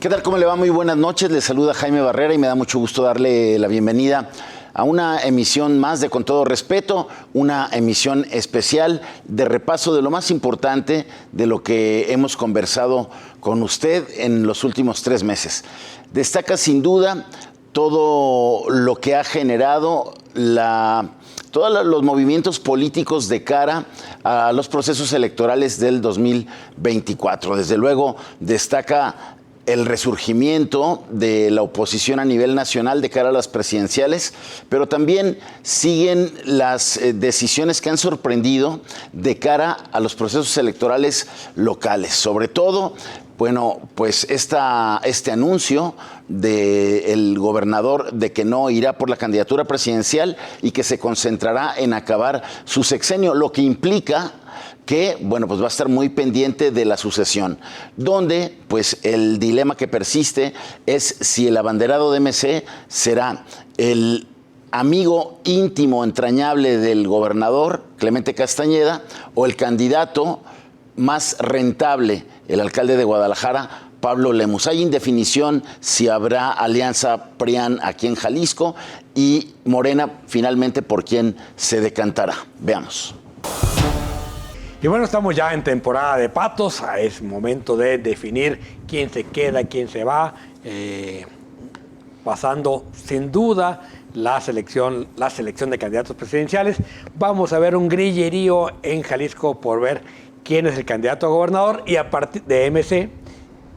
¿qué tal? ¿Cómo le va? Muy buenas noches. Le saluda Jaime Barrera y me da mucho gusto darle la bienvenida a una emisión más de Con Todo Respeto, una emisión especial de repaso de lo más importante de lo que hemos conversado con usted en los últimos 3 meses. Destaca sin duda todo lo que ha generado todos los movimientos políticos de cara a los procesos electorales del 2024. Desde luego destaca el resurgimiento de la oposición a nivel nacional de cara a las presidenciales, pero también siguen las decisiones que han sorprendido de cara a los procesos electorales locales. Sobre todo, bueno, pues este anuncio del gobernador de que no irá por la candidatura presidencial y que se concentrará en acabar su sexenio, lo que implica que, bueno, pues va a estar muy pendiente de la sucesión, donde, pues, el dilema que persiste es si el abanderado de MC será el amigo íntimo, entrañable del gobernador, Clemente Castañeda, o el candidato más rentable, el alcalde de Guadalajara, Pablo Lemus. Hay indefinición si habrá alianza PRIAN aquí en Jalisco y Morena finalmente por quién se decantará. Veamos. Y bueno, estamos ya en temporada de patos, es momento de definir quién se queda, quién se va, pasando sin duda la selección de candidatos presidenciales. Vamos a ver un grillerío en Jalisco por ver quién es el candidato a gobernador y a partir de MC,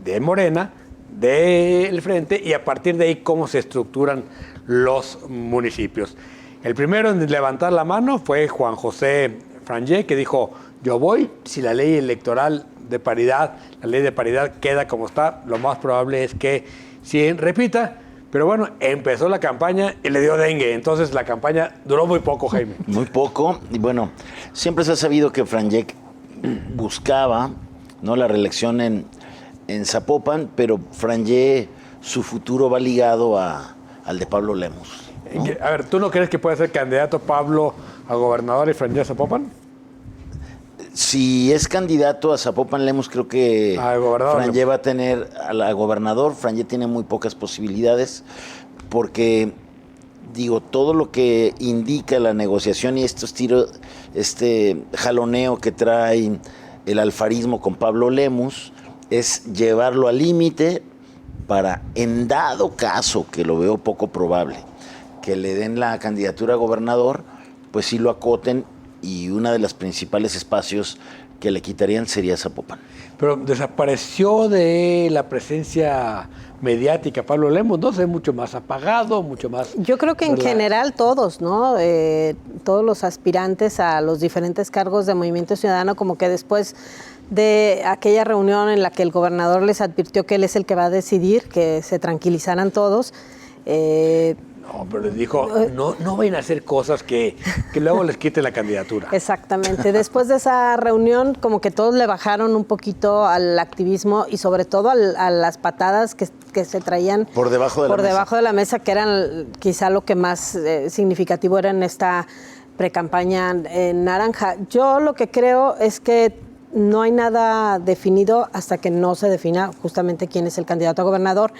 de Morena, del Frente, y a partir de ahí cómo se estructuran los municipios. El primero en levantar la mano fue Juan José Frangé, que dijo: yo voy, si la ley electoral de paridad, la ley de paridad queda como está, lo más probable es que sí repita. Pero bueno, empezó la campaña y le dio dengue, entonces la campaña duró muy poco, Jaime. Muy poco, y bueno, siempre se ha sabido que Frangé buscaba, ¿no?, la reelección en Zapopan, pero Frangé, su futuro va ligado al de Pablo Lemus, ¿no? A ver, ¿tú no crees que puede ser candidato Pablo a gobernador y Frangé a Zapopan? Si es candidato a Zapopan Lemus, creo que Frangé va a tener a gobernador. Frangé tiene muy pocas posibilidades porque, digo, todo lo que indica la negociación y este jaloneo que trae el alfarismo con Pablo Lemus es llevarlo al límite para, en dado caso, que lo veo poco probable, que le den la candidatura a gobernador, pues sí lo acoten, y uno de los principales espacios que le quitarían sería Zapopan. Pero desapareció de la presencia mediática Pablo Lemus, ¿no? Se ve mucho más apagado, mucho más... Yo creo que en general todos, ¿no? Todos los aspirantes a los diferentes cargos de Movimiento Ciudadano, como que después de aquella reunión en la que el gobernador les advirtió que él es el que va a decidir, que se tranquilizaran todos. No, pero les dijo, no vayan a hacer cosas que luego les quiten la candidatura. Exactamente. Después de esa reunión, como que todos le bajaron un poquito al activismo y sobre todo a las patadas que se traían por debajo de la mesa, que eran quizá lo que más significativo era en esta precampaña naranja. Yo lo que creo es que no hay nada definido hasta que no se defina justamente quién es el candidato a gobernador,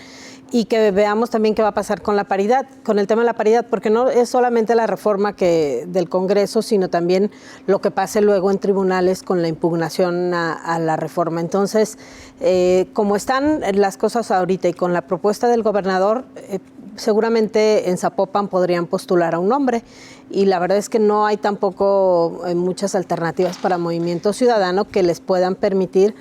y que veamos también qué va a pasar con la paridad, con el tema de la paridad, porque no es solamente la reforma del Congreso, sino también lo que pase luego en tribunales con la impugnación a la reforma. Entonces, como están las cosas ahorita y con la propuesta del gobernador, seguramente en Zapopan podrían postular a un hombre, y la verdad es que no hay tampoco muchas alternativas para Movimiento Ciudadano que les puedan permitir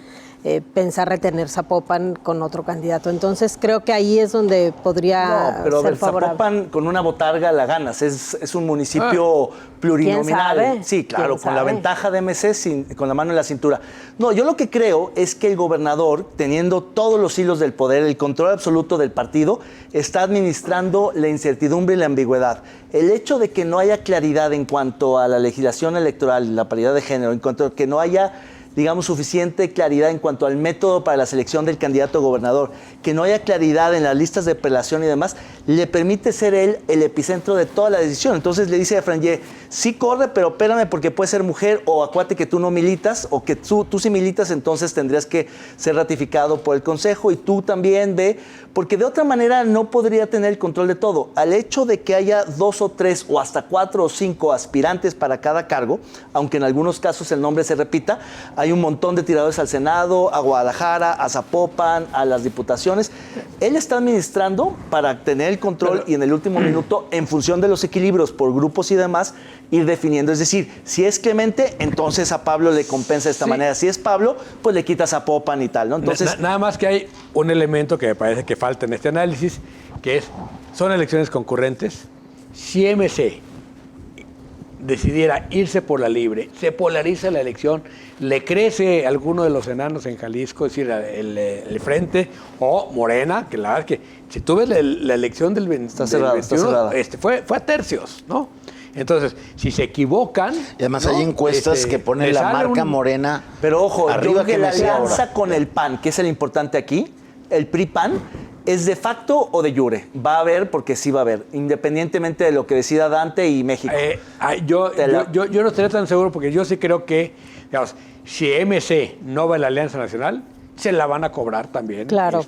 pensar retener Zapopan con otro candidato. Entonces creo que ahí es donde podría ser favorable. Zapopan con una botarga la ganas, es un municipio plurinominal. ¿Quién sabe? Sí, claro, con la ventaja de MC, con la mano en la cintura. No, yo lo que creo es que el gobernador, teniendo todos los hilos del poder, el control absoluto del partido, está administrando la incertidumbre y la ambigüedad. El hecho de que no haya claridad en cuanto a la legislación electoral, la paridad de género, en cuanto a que no haya, digamos, suficiente claridad en cuanto al método para la selección del candidato a gobernador, que no haya claridad en las listas de prelación y demás, le permite ser él el epicentro de toda la decisión. Entonces le dice a Frangé, sí corre, pero espérame porque puede ser mujer, o acuérdate que tú no militas, o que tú sí militas, entonces tendrías que ser ratificado por el Consejo, y tú también ve, porque de otra manera no podría tener el control de todo. Al hecho de que haya 2 o 3 o hasta 4 o 5 aspirantes para cada cargo, aunque en algunos casos el nombre se repita, hay un montón de tiradores al Senado, a Guadalajara, a Zapopan, a las diputaciones. Él está administrando para tener el control y en el último minuto, en función de los equilibrios por grupos y demás, ir definiendo. Es decir, si es Clemente, entonces a Pablo le compensa de esta manera. Si es Pablo, pues le quitas a Zapopan y tal, ¿no? Entonces, nada más que hay un elemento que me parece que falta en este análisis, que es, son elecciones concurrentes. Si MC decidiera irse por la libre, se polariza la elección, le crece alguno de los enanos en Jalisco, es decir, el Frente, o Morena, que la verdad es que si tú ves la elección del 21, está cerrada. Fue a tercios, ¿no? Entonces, si se equivocan... Y además hay encuestas que ponen la marca Morena. Pero ojo, yo arriba creo que que la MC alianza ahora. con el PAN, que es el importante aquí, el PRI-PAN, ¿es de facto o de jure? Va a haber, porque sí va a haber, independientemente de lo que decida Dante y México. Yo no estaría tan seguro, porque yo sí creo que, digamos, si MC no va a la Alianza Nacional, se la van a cobrar también. Claro.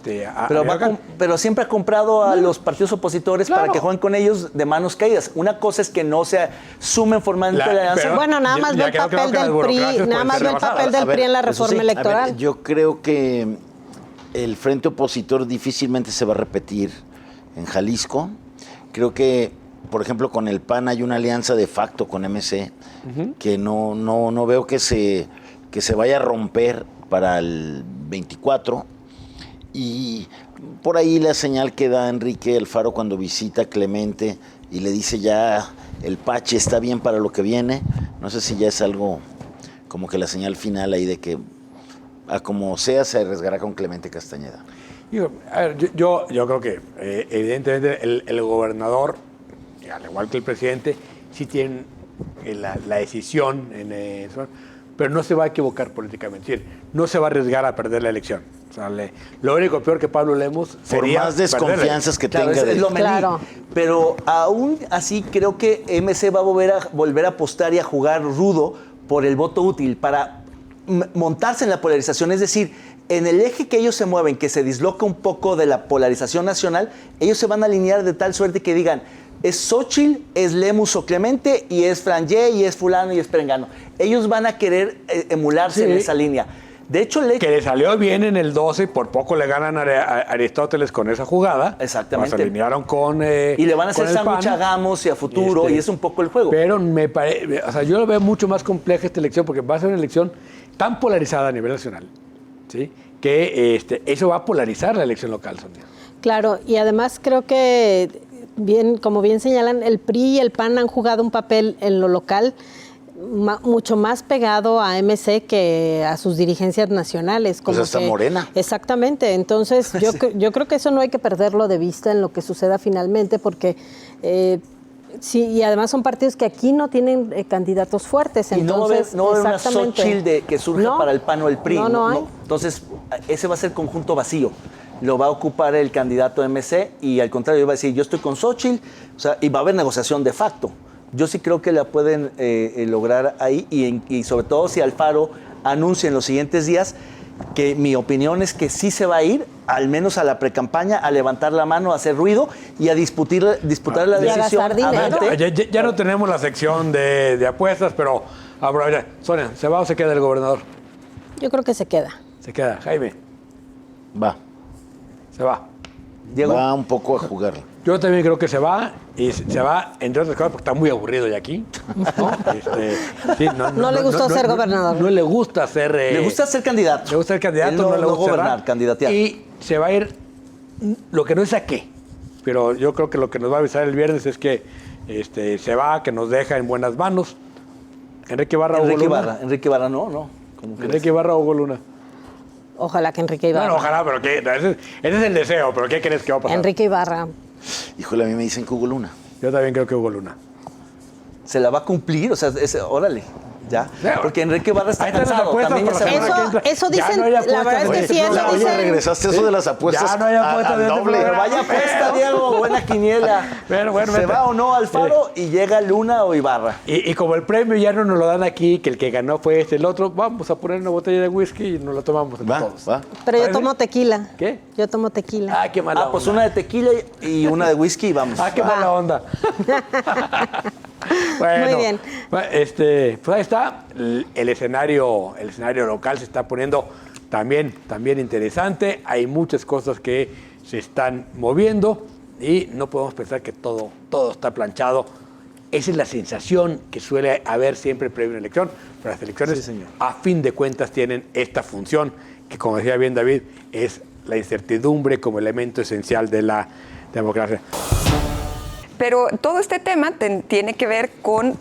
Pero siempre ha comprado a los partidos opositores Claro. para que jueguen con ellos de manos caídas. Una cosa es que no se sumen formalmente a la alianza. pero- Bueno, nada más ya ve el quedó claro papel que las del burocracias PRI, nada pueden más ser ve el papel rebasadas. del A ver, PRI en la eso reforma sí. electoral. A ver, yo creo que el frente opositor difícilmente se va a repetir en Jalisco. Creo que, por ejemplo, con el PAN hay una alianza de facto con MC que no veo que se vaya a romper para el 24. Y por ahí la señal que da Enrique Alfaro cuando visita a Clemente y le dice ya el Pache está bien para lo que viene. No sé si ya es algo como que la señal final ahí de que a como sea se arriesgará con Clemente Castañeda. Digo, a ver, yo creo que evidentemente el gobernador, al igual que el presidente, sí tienen la decisión, pero no se va a equivocar políticamente. Es decir, no se va a arriesgar a perder la elección. O sea, lo único peor que Pablo Lemos Por sería más desconfianzas que Claro, tenga es de lo Melí. Claro. Pero aún así creo que MC va a volver a apostar y a jugar rudo por el voto útil para montarse en la polarización. Es decir, en el eje que ellos se mueven, que se disloca un poco de la polarización nacional, ellos se van a alinear de tal suerte que digan, es Xóchitl, es Lemus o Clemente, y es Frangé, y es fulano, y es perengano. Ellos van a querer emularse en esa línea. De hecho, que le salió bien en el 12, por poco le ganan a Aristóteles con esa jugada. Exactamente. Se alinearon con y le van a hacer con el sándwich PAN. a Gamos y a Futuro, y es un poco el juego. Pero o sea, yo lo veo mucho más compleja esta elección, porque va a ser una elección tan polarizada a nivel nacional, ¿sí? Que eso va a polarizar la elección local, Sonia. Claro, y además creo que, como bien señalan, el PRI y el PAN han jugado un papel en lo local mucho más pegado a MC que a sus dirigencias nacionales. Pues hasta Morena. Exactamente. Entonces, yo creo que eso no hay que perderlo de vista en lo que suceda finalmente, porque sí, y además son partidos que aquí no tienen candidatos fuertes. Y entonces, no va a haber una exactamente. Xóchitl que surja No, para el PAN o el PRI. No hay. Entonces, ese va a ser conjunto vacío. Lo va a ocupar el candidato MC y al contrario, va a decir, yo estoy con Xóchitl, o sea, y va a haber negociación de facto. Yo sí creo que la pueden lograr ahí y sobre todo si Alfaro anuncia en los siguientes días, que mi opinión es que sí se va a ir, al menos a la precampaña, a levantar la mano, a hacer ruido y a disputar la Y a decisión. gastar dinero. Ya no tenemos la sección de apuestas, pero ahora, Sonia, ¿se va o se queda el gobernador? Yo creo que se queda. Se queda. Jaime, Va. se va. Diego. Va un poco a jugar. Yo también creo que se va, y se va, entre otras cosas, porque está muy aburrido ya aquí. ¿No? Sí, No le gustó ser gobernador. No le gusta ser... Le gusta ser candidato. Le gusta ser candidato, Él no le gusta gobernar, cerrar. candidatear. Y se va a ir, lo que no es a qué, pero yo creo que lo que nos va a avisar el viernes es que se va, que nos deja en buenas manos. Enrique Ibarra o Hugo Luna. Enrique Ibarra, no. ¿Cómo crees? Enrique Ibarra o Hugo Luna. Ojalá que Enrique Ibarra. No, ojalá, pero ese es el deseo, pero ¿qué crees que va a pasar? Enrique Ibarra. Híjole, a mí me dicen que Hugo Luna. Yo también creo que Hugo Luna. Se la va a cumplir, o sea, órale. ¿ya? Porque Enrique Ibarra está Ahí están las cansado. apuestas También ya para se la semana que entra. Eso Ya dicen, no hay la apuestas, verdad es que oye, sí, eso Oye, dicen. regresaste eso de las apuestas Ya no hay apuestas al de este doble. programa. Vaya apuesta, Diego, buena quiniela. Bueno, ¿Se vete. va o no Alfaro y llega Luna o Ibarra? Y como el premio ya no nos lo dan aquí, que el que ganó fue el otro, vamos a poner una botella de whisky y nos la tomamos entre todos. Va. Pero yo ¿Parece? tomo tequila. ¿Qué? Yo tomo tequila. Ah, qué mala Pues onda. una de tequila y una de whisky y vamos. Ah, qué mala onda. Bueno, Muy bien. Pues ahí está. El escenario local se está poniendo también interesante. Hay muchas cosas que se están moviendo y no podemos pensar que todo está planchado. Esa es la sensación que suele haber siempre previo a una elección. Pero las elecciones, Sí, señor. a fin de cuentas, tienen esta función que, como decía bien David, es la incertidumbre como elemento esencial de la democracia. Pero todo este tema tiene que ver con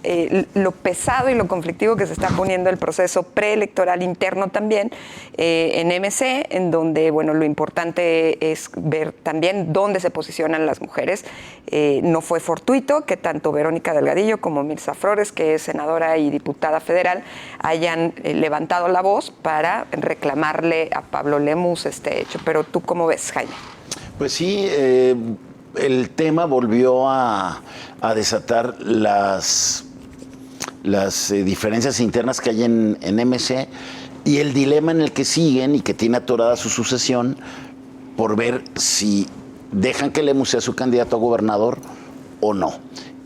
lo pesado y lo conflictivo que se está poniendo el proceso preelectoral interno también en MC, en donde, bueno, lo importante es ver también dónde se posicionan las mujeres. No fue fortuito que tanto Verónica Delgadillo como Mirza Flores, que es senadora y diputada federal, hayan levantado la voz para reclamarle a Pablo Lemus este hecho. Pero ¿tú cómo ves, Jaime? Pues sí, el tema volvió a desatar las diferencias internas que hay en MC y el dilema en el que siguen y que tiene atorada su sucesión por ver si dejan que Lemus sea su candidato a gobernador o no.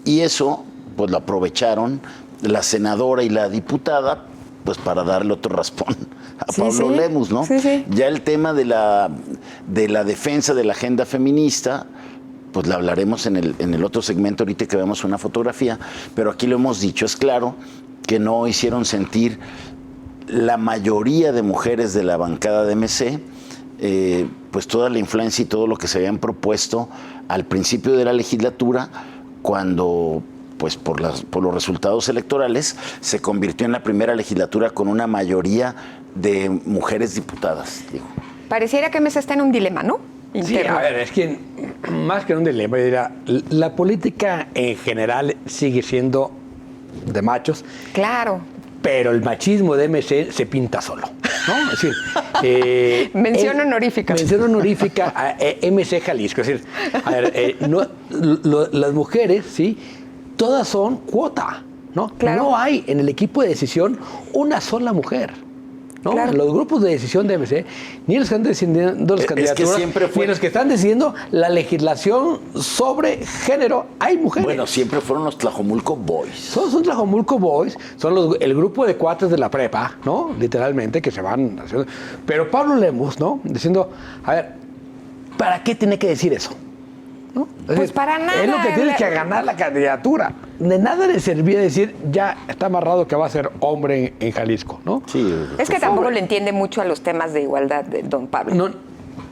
Y eso, pues lo aprovecharon la senadora y la diputada, pues para darle otro raspón a Pablo Lemus, ¿no? Sí. Ya el tema de la defensa de la agenda feminista, pues la hablaremos en el otro segmento ahorita que veamos una fotografía, pero aquí lo hemos dicho, es claro que no hicieron sentir la mayoría de mujeres de la bancada de MC, pues toda la influencia y todo lo que se habían propuesto al principio de la legislatura, cuando pues por los resultados electorales se convirtió en la primera legislatura con una mayoría de mujeres diputadas, digo. Pareciera que MC está en un dilema, ¿no? Sí, Interno. a ver, es que más que un dilema, yo diría, la política en general sigue siendo de machos, Claro. pero el machismo de MC se pinta solo, ¿no? Es decir, Mención honorífica. Mención honorífica a MC Jalisco. Es decir, a ver, las mujeres, ¿sí? Todas son cuota, ¿no? Claro. No hay en el equipo de decisión una sola mujer. ¿No? Claro. En los grupos de decisión de MC, ni los que están decidiendo las candidaturas, siempre fue- ni los que están decidiendo la legislación sobre género, hay mujeres. Bueno, siempre fueron los Tlajomulco Boys. Son Tlajomulco Boys, son el grupo de cuates de la prepa, ¿no? Literalmente, que se van haciendo. Pero Pablo Lemus, ¿no? Diciendo, a ver, ¿para qué tiene que decir eso? ¿No? Es Pues para nada. Es lo que tiene que ganar la candidatura. De nada le servía decir, ya está amarrado que va a ser hombre en Jalisco, ¿no? Sí. Es que tampoco le entiende mucho a los temas de igualdad de don Pablo. No,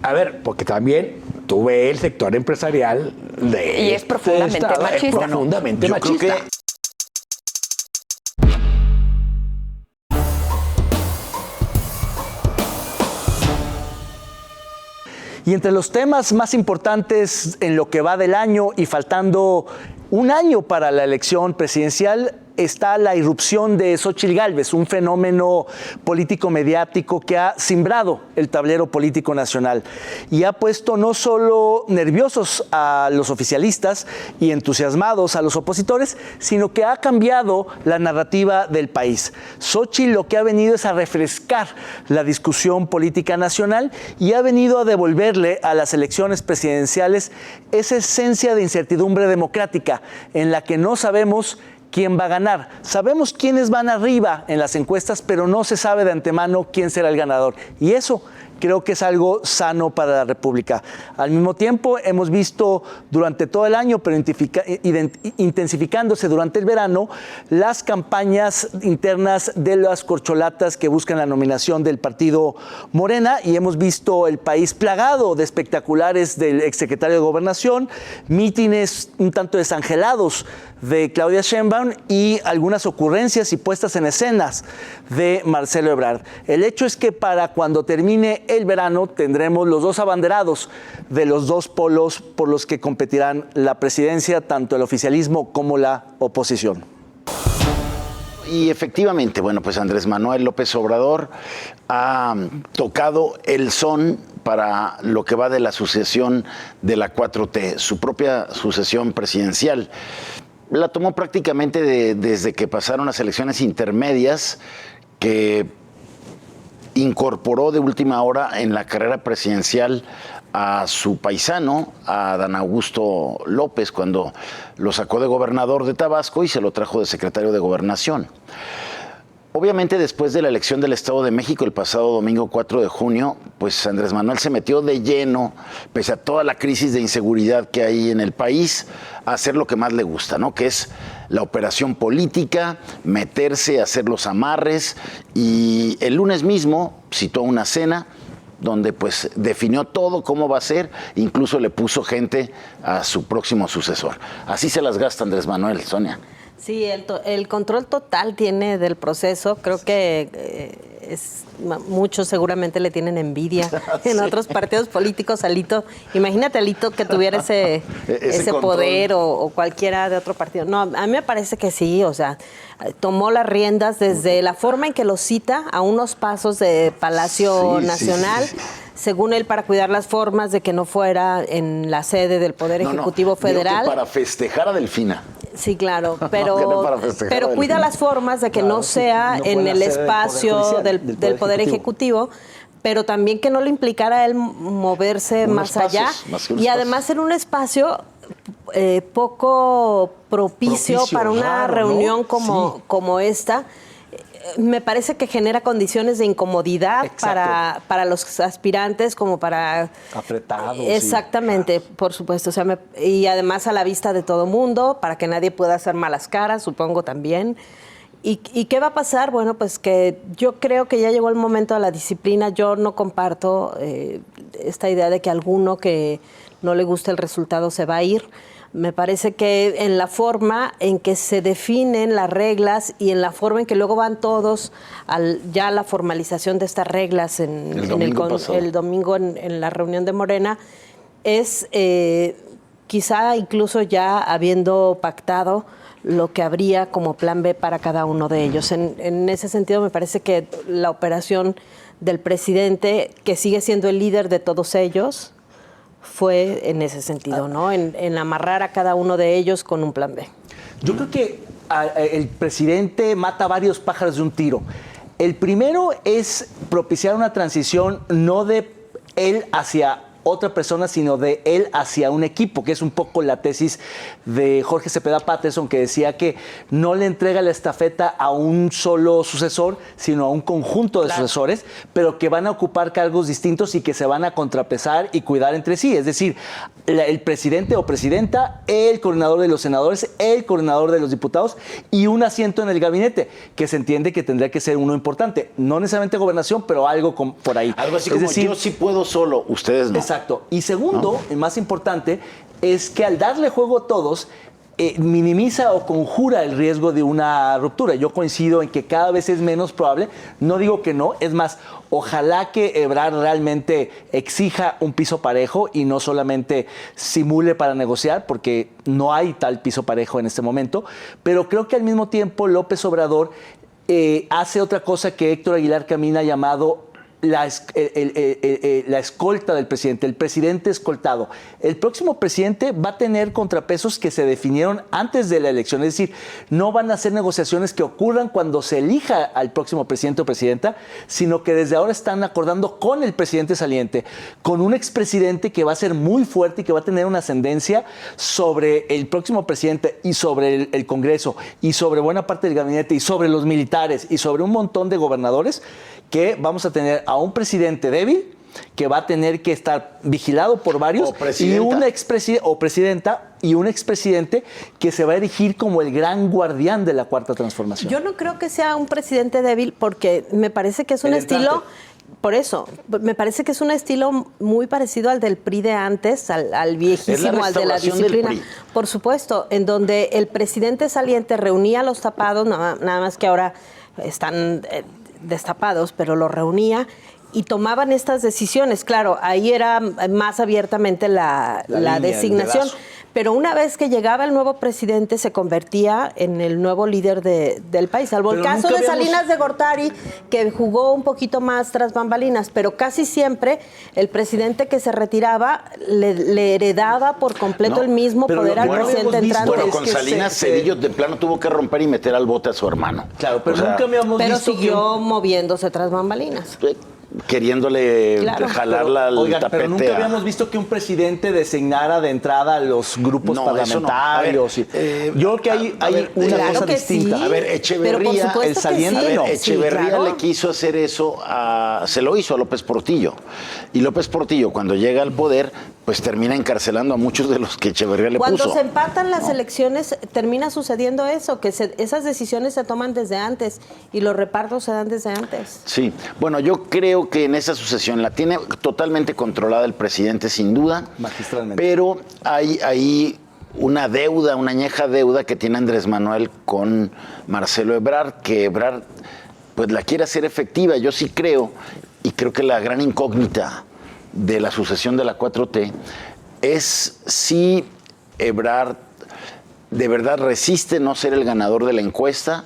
a ver, porque también tuve el sector empresarial de Y es profundamente estado, machista. Es profundamente Yo creo machista. que Y entre los temas más importantes en lo que va del año y faltando un año para la elección presidencial, está la irrupción de Xóchitl Gálvez, un fenómeno político-mediático que ha cimbrado el tablero político nacional y ha puesto no solo nerviosos a los oficialistas y entusiasmados a los opositores, sino que ha cambiado la narrativa del país. Xóchitl lo que ha venido es a refrescar la discusión política nacional y ha venido a devolverle a las elecciones presidenciales esa esencia de incertidumbre democrática en la que no sabemos quién va a ganar. Sabemos quiénes van arriba en las encuestas, pero no se sabe de antemano quién será el ganador. Y eso creo que es algo sano para la República. Al mismo tiempo, hemos visto durante todo el año, pero intensificándose durante el verano, las campañas internas de las corcholatas que buscan la nominación del partido Morena, y hemos visto el país plagado de espectaculares del exsecretario de Gobernación, mítines un tanto desangelados de Claudia Sheinbaum y algunas ocurrencias y puestas en escenas de Marcelo Ebrard. El hecho es que para cuando termine el verano tendremos los dos abanderados de los dos polos por los que competirán la presidencia, tanto el oficialismo como la oposición. y efectivamente, bueno, pues Andrés Manuel López Obrador ha tocado el son para lo que va de la sucesión de la 4T, su propia sucesión presidencial. La tomó prácticamente desde que pasaron las elecciones intermedias, que incorporó de última hora en la carrera presidencial a su paisano, a Adán Augusto López, cuando lo sacó de gobernador de Tabasco y se lo trajo de secretario de Gobernación. Obviamente, después de la elección del Estado de México el pasado domingo 4 de junio, pues Andrés Manuel se metió de lleno, pese a toda la crisis de inseguridad que hay en el país, a hacer lo que más le gusta, ¿no? Que es la operación política, meterse, hacer los amarres, y el lunes mismo citó una cena donde pues definió todo cómo va a ser, incluso le puso gente a su próximo sucesor. Así se las gasta Andrés Manuel, Sonia. Sí, el control total tiene del proceso. Creo que muchos seguramente le tienen envidia en otros partidos políticos. Alito, imagínate Alito que tuviera ese poder o cualquiera de otro partido. No, a mí me parece que sí, o sea, tomó las riendas desde la forma en que lo cita a unos pasos de Palacio Nacional. Sí. Según él, para cuidar las formas de que no fuera en la sede del Poder Ejecutivo Federal. Para festejar a Delfina. Sí, claro, pero cuida las formas de que no sea en el espacio del Poder Ejecutivo, pero también que no le implicara a él moverse más allá. Y además en un espacio poco propicio para una reunión, ¿no? como esta. Me parece que genera condiciones de incomodidad para los aspirantes, como para... Apretados. Exactamente, sí. Por supuesto. O sea, y además a la vista de todo mundo, para que nadie pueda hacer malas caras, supongo también. ¿Y qué va a pasar? Bueno, pues que yo creo que ya llegó el momento de la disciplina. Yo no comparto esta idea de que alguno que no le guste el resultado se va a ir. Me parece que en la forma en que se definen las reglas y en la forma en que luego van todos ya a la formalización de estas reglas el domingo en la reunión de Morena, es quizá incluso ya habiendo pactado lo que habría como plan B para cada uno de ellos. En ese sentido, me parece que la operación del presidente, que sigue siendo el líder de todos ellos, fue en ese sentido, ¿no? En amarrar a cada uno de ellos con un plan B. Yo creo que el presidente mata varios pájaros de un tiro. El primero es propiciar una transición no de él hacia otra persona, sino de él hacia un equipo, que es un poco la tesis de Jorge Cepeda Patterson, que decía que no le entrega la estafeta a un solo sucesor, sino a un conjunto de sucesores, pero que van a ocupar cargos distintos y que se van a contrapesar y cuidar entre sí. Es decir, el presidente o presidenta, el coordinador de los senadores, el coordinador de los diputados y un asiento en el gabinete, que se entiende que tendría que ser uno importante. No necesariamente gobernación, pero algo por ahí. Algo así como decir, yo sí puedo solo, ustedes no. Exacto. Y segundo, y más importante, es que al darle juego a todos, minimiza o conjura el riesgo de una ruptura. Yo coincido en que cada vez es menos probable, no digo que no, es más, ojalá que Ebrard realmente exija un piso parejo y no solamente simule para negociar, porque no hay tal piso parejo en este momento, pero creo que al mismo tiempo López Obrador hace otra cosa que Héctor Aguilar Camín ha llamado la escolta del presidente, el presidente escoltado. El próximo presidente va a tener contrapesos que se definieron antes de la elección, es decir, no van a ser negociaciones que ocurran cuando se elija al próximo presidente o presidenta, sino que desde ahora están acordando con el presidente saliente, con un expresidente que va a ser muy fuerte y que va a tener una ascendencia sobre el próximo presidente y sobre el Congreso y sobre buena parte del gabinete y sobre los militares y sobre un montón de gobernadores, que vamos a tener a un presidente débil que va a tener que estar vigilado por varios y una presidenta y un expresidente que se va a erigir como el gran guardián de la Cuarta Transformación. Yo no creo que sea un presidente débil porque me parece que es un estilo... Por eso, me parece que es un estilo muy parecido al del PRI de antes, al viejísimo, al de la disciplina. Por supuesto, en donde el presidente saliente reunía a los tapados, nada más que ahora están destapados, pero los reunía y tomaban estas decisiones. Claro, ahí era más abiertamente la designación. pero una vez que llegaba el nuevo presidente se convertía en el nuevo líder del país. Salvo el Pero caso nunca de habíamos- Salinas de Gortari, que jugó un poquito más tras bambalinas, pero casi siempre el presidente que se retiraba le heredaba por completo No, el mismo pero poder lo al que no presidente habíamos visto entrante. Bueno, es con que Salinas se- Cedillo de plano tuvo que romper y meter al bote a su hermano. Claro, pero O sea, nunca habíamos Pero visto siguió moviéndose tras bambalinas. queriéndole Claro. jalarla al Oigan, tapete. pero nunca a- habíamos visto que un presidente designara de entrada a los grupos No, eso no. parlamentarios. A ver, Yo creo que hay, a ver, una claro cosa que distinta. sí. A ver, Pero por Echeverría, supuesto el que saliente, sí. A ver, no. Echeverría Sí, claro. le quiso hacer eso se lo hizo a López Portillo. Y López Portillo, cuando llega al poder, pues termina encarcelando a muchos de los que Echeverría le Cuando puso. se empatan las elecciones, termina sucediendo eso, que esas decisiones se toman desde antes y los repartos se dan desde antes. Sí, bueno, yo creo que en esa sucesión la tiene totalmente controlada el presidente, sin duda. Magistralmente. Pero hay ahí una deuda, una añeja deuda que tiene Andrés Manuel con Marcelo Ebrard, que Ebrard pues la quiere hacer efectiva. Yo sí creo, y creo que la gran incógnita de la sucesión de la 4T es si Ebrard de verdad resiste no ser el ganador de la encuesta,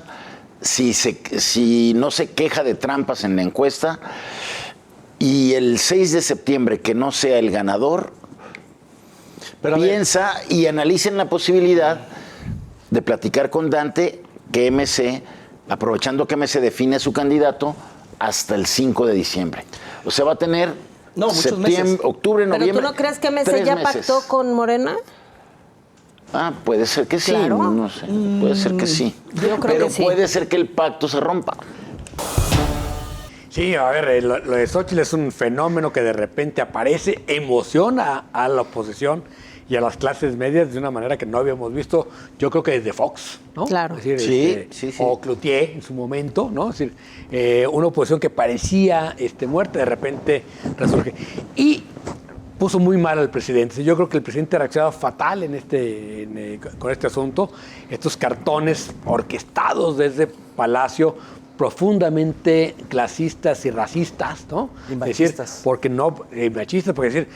si no se queja de trampas en la encuesta, y el 6 de septiembre que no sea el ganador, Pero a ver, piensa y analicen la posibilidad de platicar con Dante que MC, aprovechando que MC define su candidato hasta el 5 de diciembre. O sea, va a tener No, muchos meses. octubre, noviembre. ¿Pero tú no crees que MC 3 ya meses. pactó con Morena? Ah, puede ser que sí, Claro. no sé, puede ser que sí. Yo creo Pero que sí. puede ser que el pacto se rompa. Sí, a ver, lo de Xóchitl es un fenómeno que de repente aparece, emociona a la oposición y a las clases medias de una manera que no habíamos visto, yo creo que desde Fox, ¿no? Claro. Es decir, Sí, sí, sí. o Cloutier en su momento, ¿no? Es decir, una oposición que parecía muerta, de repente resurge. Y puso muy mal al presidente. Yo creo que el presidente ha reaccionado fatal con este asunto. Estos cartones orquestados desde Palacio, profundamente clasistas y racistas, ¿no? Y Es machistas. decir, porque machistas, porque decir,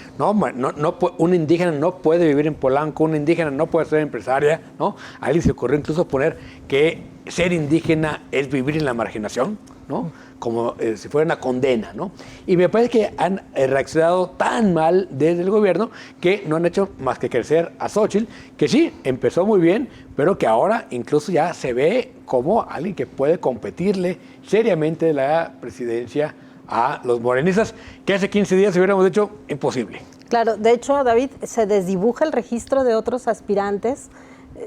un indígena no puede vivir en Polanco, una indígena no puede ser empresaria, ¿no? A alguien se ocurrió incluso poner que ser indígena es vivir en la marginación, ¿no? Como si fuera una condena, ¿no? Y me parece que han reaccionado tan mal desde el gobierno que no han hecho más que crecer a Xóchitl, que sí, empezó muy bien, pero que ahora incluso ya se ve como alguien que puede competirle seriamente la presidencia a los morenistas, que hace 15 días hubiéramos hecho imposible. Claro, de hecho, David, se desdibuja el registro de otros aspirantes.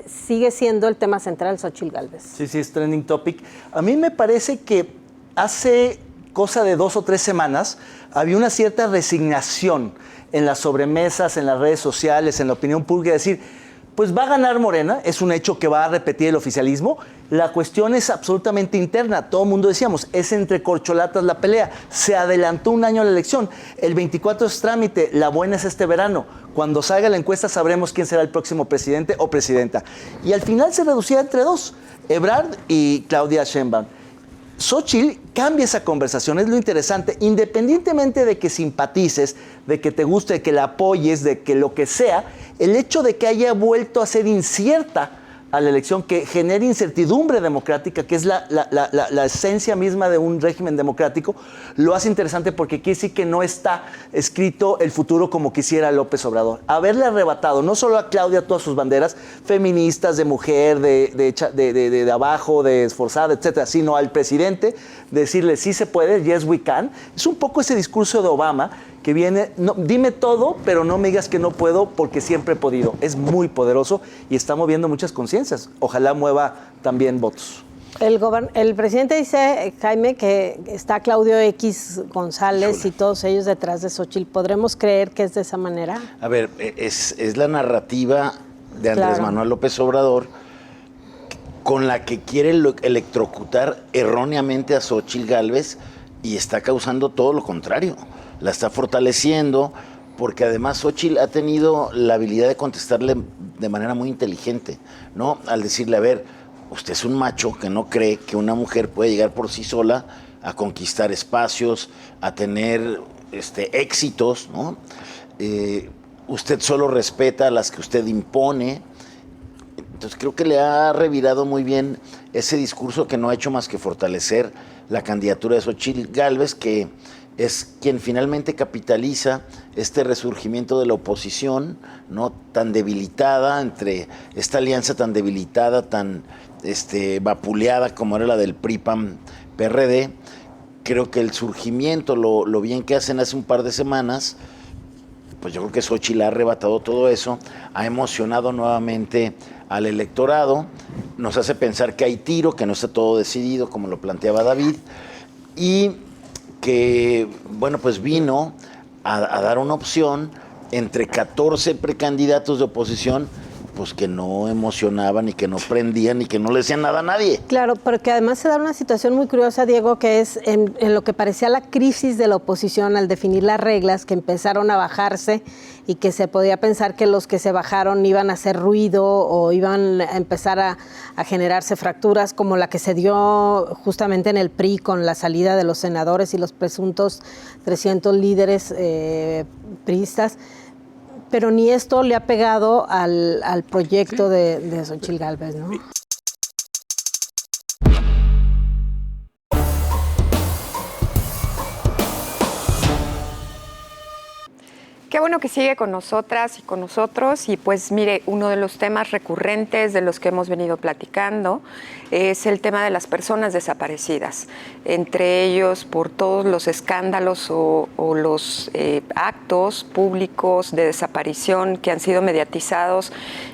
Sigue siendo el tema central Xóchitl Gálvez. Sí, sí, es trending topic. A mí me parece que hace cosa de 2 o 3 semanas había una cierta resignación en las sobremesas, en las redes sociales, en la opinión pública, de decir, pues va a ganar Morena, es un hecho que va a repetir el oficialismo. La cuestión es absolutamente interna, todo el mundo decíamos, es entre corcholatas la pelea. Se adelantó un año la elección, el 24 es trámite, la buena es este verano. Cuando salga la encuesta sabremos quién será el próximo presidente o presidenta. Y al final se reducía entre dos, Ebrard y Claudia Sheinbaum. Xóchitl cambia esa conversación, es lo interesante, independientemente de que simpatices, de que te guste, de que la apoyes, de que lo que sea, el hecho de que haya vuelto a ser incierta a la elección, que genera incertidumbre democrática, que es la esencia misma de un régimen democrático, lo hace interesante porque quiere decir que no está escrito el futuro como quisiera López Obrador. Haberle arrebatado no solo a Claudia todas sus banderas feministas, de mujer, de abajo, de esforzada, etcétera, sino al presidente decirle sí se puede, yes we can, es un poco ese discurso de Obama que viene, no, dime todo, pero no me digas que no puedo porque siempre he podido. Es muy poderoso y está moviendo muchas conciencias. Ojalá mueva también votos. El presidente dice, Jaime, que está Claudio X González y todos ellos detrás de Xóchitl. ¿Podremos creer que es de esa manera? A ver, es la narrativa de Andrés Manuel López Obrador con la que quiere electrocutar erróneamente a Xóchitl Gálvez y está causando todo lo contrario. La está fortaleciendo porque además Xóchitl ha tenido la habilidad de contestarle de manera muy inteligente, ¿no? Al decirle, a ver, usted es un macho que no cree que una mujer puede llegar por sí sola a conquistar espacios, a tener éxitos, ¿no? usted solo respeta a las que usted impone. Entonces creo que le ha revirado muy bien ese discurso que no ha hecho más que fortalecer la candidatura de Xóchitl Gálvez, que es quien finalmente capitaliza este resurgimiento de la oposición, ¿no? Tan debilitada, entre esta alianza tan debilitada, tan vapuleada como era la del PRI-PAN-PRD. Creo que el surgimiento, lo bien que hacen hace un par de semanas, pues yo creo que Xóchitl ha arrebatado todo eso, ha emocionado nuevamente al electorado, nos hace pensar que hay tiro, que no está todo decidido, como lo planteaba David, y que, bueno, pues vino a dar una opción entre 14 precandidatos de oposición, pues que no emocionaban y que no prendían y que no le decían nada a nadie. Claro, porque además se da una situación muy curiosa, Diego, que es en lo que parecía la crisis de la oposición al definir las reglas, que empezaron a bajarse y que se podía pensar que los que se bajaron iban a hacer ruido o iban a empezar a generarse fracturas, como la que se dio justamente en el PRI con la salida de los senadores y los presuntos 300 líderes priistas. Pero ni esto le ha pegado al proyecto de Xóchitl Gálvez, ¿no? Qué bueno que sigue con nosotras y con nosotros. Y pues mire, uno de los temas recurrentes de los que hemos venido platicando es el tema de las personas desaparecidas. Entre ellos, por todos los escándalos o los actos públicos de desaparición que han sido mediatizados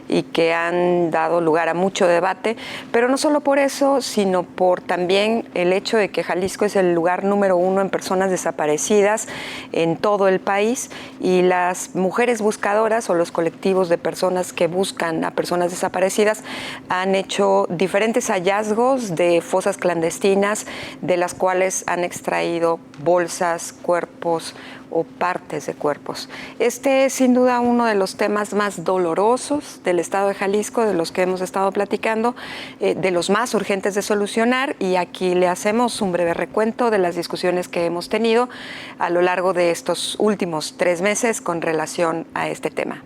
y que han dado lugar a mucho debate. Pero no solo por eso, sino por también el hecho de que Jalisco es el lugar número 1 en personas desaparecidas en todo el país, y las mujeres buscadoras o los colectivos de personas que buscan a personas desaparecidas han hecho diferentes hallazgos de fosas clandestinas, de las cuales han extraído bolsas, cuerpos o partes de cuerpos. Este es sin duda uno de los temas más dolorosos del estado de Jalisco, de los que hemos estado platicando, de los más urgentes de solucionar, y aquí le hacemos un breve recuento de las discusiones que hemos tenido a lo largo de estos últimos 3 meses con relación a este tema.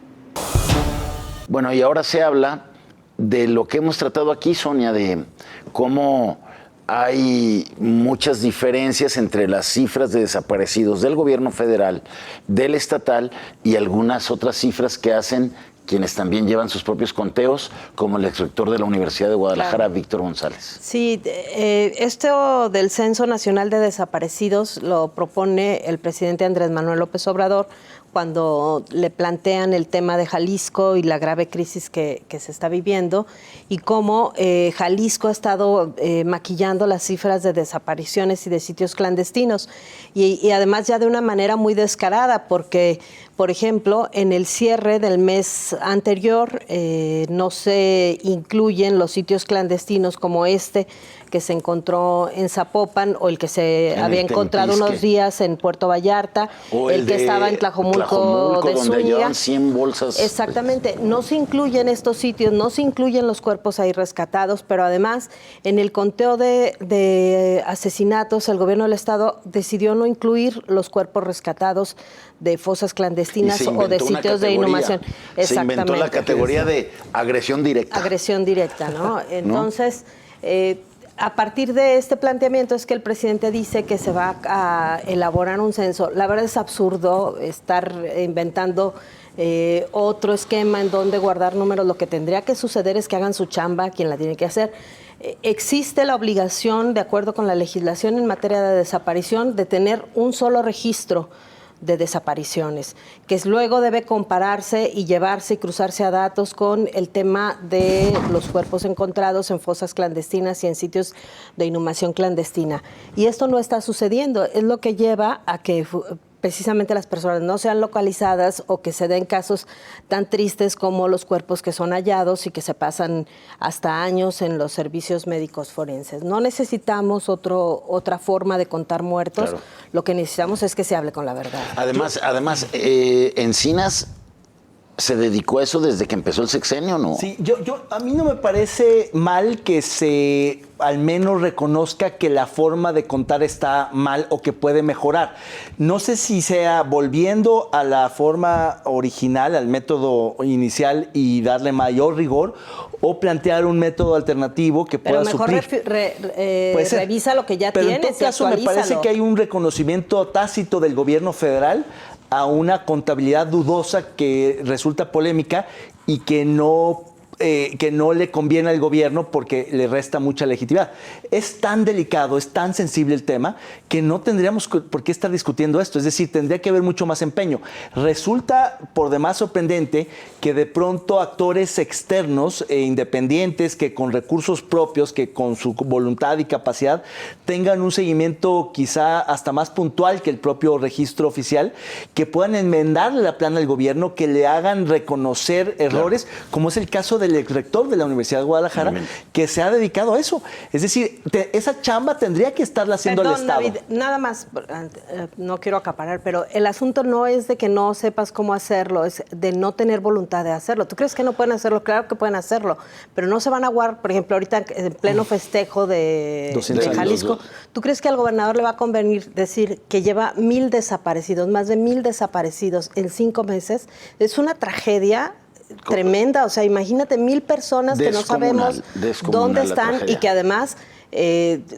Bueno, y ahora se habla de lo que hemos tratado aquí, Sonia, de cómo hay muchas diferencias entre las cifras de desaparecidos del gobierno federal, del estatal y algunas otras cifras que hacen quienes también llevan sus propios conteos, como el exrector de la Universidad de Guadalajara, claro, Víctor González. Sí, esto del Censo Nacional de Desaparecidos lo propone el presidente Andrés Manuel López Obrador cuando le plantean el tema de Jalisco y la grave crisis que se está viviendo, y cómo Jalisco ha estado maquillando las cifras de desapariciones y de sitios clandestinos, y además ya de una manera muy descarada, porque, por ejemplo, en el cierre del mes anterior no se incluyen los sitios clandestinos como este que se encontró en Zapopan, o el que se había encontrado unos días en Puerto Vallarta, o el que estaba en Tlajomulco de donde Zúñiga. hallaban 100 bolsas. Exactamente, no se incluyen estos sitios, no se incluyen los cuerpos ahí rescatados, pero además en el conteo de asesinatos el gobierno del estado decidió no incluir los cuerpos rescatados de fosas clandestinas o de sitios de inhumación. Se inventó la categoría de agresión directa. Agresión directa, ¿no? Entonces, a partir de este planteamiento es que el presidente dice que se va a elaborar un censo. La verdad es absurdo estar inventando otro esquema en donde guardar números. Lo que tendría que suceder es que hagan su chamba, quien la tiene que hacer. Existe la obligación, de acuerdo con la legislación en materia de desaparición, de tener un solo registro de desapariciones, que luego debe compararse y llevarse y cruzarse a datos con el tema de los cuerpos encontrados en fosas clandestinas y en sitios de inhumación clandestina. Y esto no está sucediendo, es lo que lleva a que precisamente las personas no sean localizadas, o que se den casos tan tristes como los cuerpos que son hallados y que se pasan hasta años en los servicios médicos forenses. No necesitamos otra forma de contar muertos, claro. Lo que necesitamos es que se hable con la verdad. Además, Encinas se dedicó a eso desde que empezó el sexenio, ¿no? Sí, a mí no me parece mal que se al menos reconozca que la forma de contar está mal o que puede mejorar. No sé si sea volviendo a la forma original, al método inicial y darle mayor rigor, o plantear un método alternativo que pueda suplir. Pero mejor revisa lo que ya tienes. Pero en todo caso me parece que hay un reconocimiento tácito del gobierno federal a una contabilidad dudosa que resulta polémica y que no le conviene al gobierno porque le resta mucha legitimidad. Es tan delicado, es tan sensible el tema que no tendríamos por qué estar discutiendo esto. Es decir, tendría que haber mucho más empeño. Resulta por demás sorprendente que de pronto actores externos e independientes que con recursos propios, que con su voluntad y capacidad tengan un seguimiento quizá hasta más puntual que el propio registro oficial, que puedan enmendarle la plana al gobierno, que le hagan reconocer errores, como es el caso del exrector de la Universidad de Guadalajara, que se ha dedicado a eso. Es decir, esa chamba tendría que estarla haciendo el Estado. David, nada más, no quiero acaparar, pero el asunto no es de que no sepas cómo hacerlo, es de no tener voluntad de hacerlo. ¿Tú crees que no pueden hacerlo? Claro que pueden hacerlo, pero no se van a guardar, por ejemplo, ahorita en pleno festejo de Jalisco. ¿Tú crees que al gobernador le va a convenir decir que lleva 1,000 desaparecidos, más de 1,000 desaparecidos en 5 meses? Es una tragedia tremenda, o sea, imagínate 1,000 personas que no sabemos dónde están y que además